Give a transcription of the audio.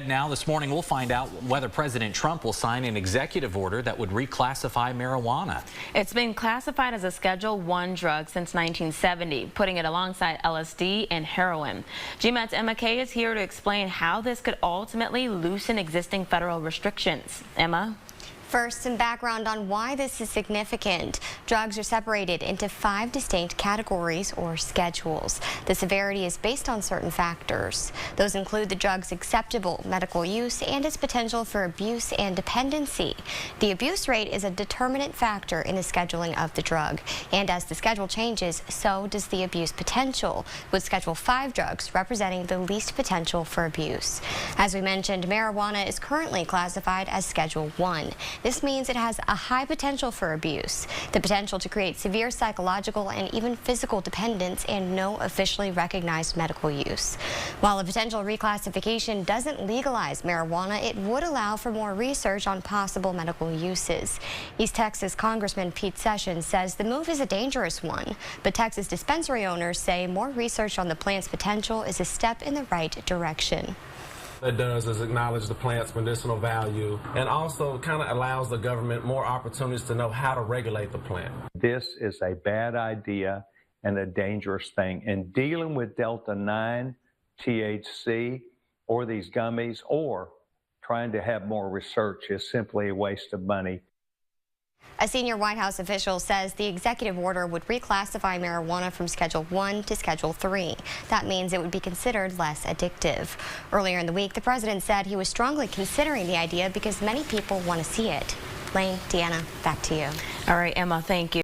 Now this morning we'll find out whether President Trump will sign an executive order that would reclassify marijuana. It's been classified as a Schedule I drug since 1970, putting it alongside LSD and heroin. GMAT's Emma Kay is here to explain how this could ultimately loosen existing federal restrictions. Emma? First, some background on why this is significant. Drugs are separated into 5 distinct categories or schedules. The severity is based on certain factors. Those include the drug's acceptable medical use and its potential for abuse and dependency. The abuse rate is a determinant factor in the scheduling of the drug. And as the schedule changes, so does the abuse potential, with Schedule V drugs representing the least potential for abuse. As we mentioned, marijuana is currently classified as Schedule I. This means it has a high potential for abuse, the potential to create severe psychological and even physical dependence, and no officially recognized medical use. While a potential reclassification doesn't legalize marijuana, it would allow for more research on possible medical uses. East Texas Congressman Pete Sessions says the move is a dangerous one, but Texas dispensary owners say more research on the plant's potential is a step in the right direction. What it does is acknowledge the plant's medicinal value and also kind of allows the government more opportunities to know how to regulate the plant. This is a bad idea and a dangerous thing. And dealing with Delta-9, THC, or these gummies, or trying to have more research is simply a waste of money. A senior White House official says the executive order would reclassify marijuana from Schedule I to Schedule III. That means it would be considered less addictive. Earlier in the week, the president said he was strongly considering the idea because many people want to see it. Lane, Deanna, back to you. All right, Emma, thank you.